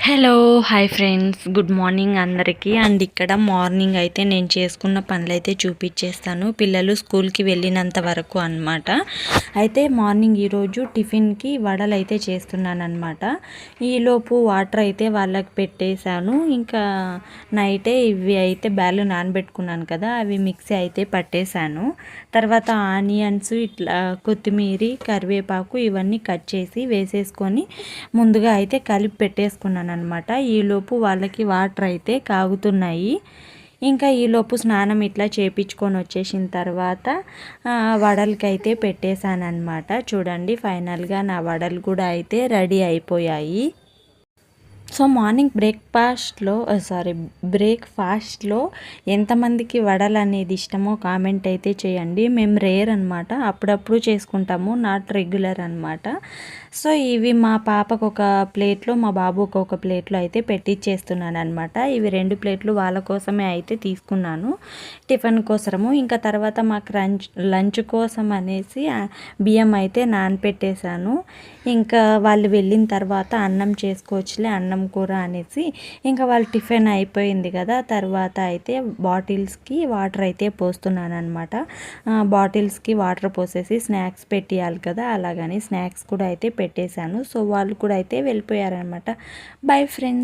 Hello hi friends, good morning అందరికీ. And ఇక్కడ morning అయితే నేను చేసుకున్న పనులైతే చూపించేస్తాను, పిల్లలు స్కూల్కి వెళ్ళినంత వరకు అనమాట. అయితే మార్నింగ్ ఈరోజు టిఫిన్కి వడలు అయితే చేస్తున్నాను అనమాట. ఈలోపు వాటర్ అయితే వాళ్ళకి పెట్టేశాను. ఇంకా నైటే ఇవి అయితే బ్యాలు నానబెట్టుకున్నాను కదా, అవి మిక్సీ అయితే పట్టేశాను. తర్వాత ఆనియన్స్, ఇట్లా కొత్తిమీర, కరివేపాకు ఇవన్నీ కట్ చేసి వేసేసుకొని ముందుగా అయితే కలిపి పెట్టేసుకున్నాను అనమాట. ఈలోపు వాళ్ళకి వాటర్ అయితే కాగుతున్నాయి. ఇంకా ఈలోపు స్నానం ఇట్లా చేపించుకొని వచ్చేసిన తర్వాత వడలకి అయితే పెట్టేశాను అనమాట. చూడండి, ఫైనల్గా నా వడలు కూడా అయితే రెడీ అయిపోయాయి. సో మార్నింగ్ బ్రేక్ఫాస్ట్లో ఎంతమందికి వడలు అనేది ఇష్టమో కామెంట్ అయితే చేయండి. మేము రేర్ అనమాట, అప్పుడప్పుడు చేసుకుంటాము, నాట్ రెగ్యులర్ అనమాట. సో ఇవి మా పాపకు ఒక ప్లేట్లో, మా బాబుకి ఒక ప్లేట్లో అయితే పెట్టిచ్చేస్తున్నాను అనమాట. ఇవి 2 ప్లేట్లు వాళ్ళ కోసమే అయితే తీసుకున్నాను, టిఫిన్ కోసము. ఇంకా తర్వాత మాకు లంచ్ కోసం అనేసి బియ్యం అయితే నానపెట్టేశాను. ఇంకా వాళ్ళు వెళ్ళిన తర్వాత అన్నం చేసుకోవచ్చులే, అన్నం కూర అనేసి ఇంకా వాళ్ళ టిఫిన్ అయిపోయింది కదా. తర్వాత అయితే బాటిల్స్కి వాటర్ అయితే పోస్తున్నాను అనమాట. బాటిల్స్కి వాటర్ పోసేసి స్నాక్స్ పెట్టేయాలి కదా, అలాగని స్నాక్స్ కూడా అయితే పెట్టేశాను. సో వాళ్ళు కూడా అయితే వెళ్ళిపోయారనమాట. Bye friends.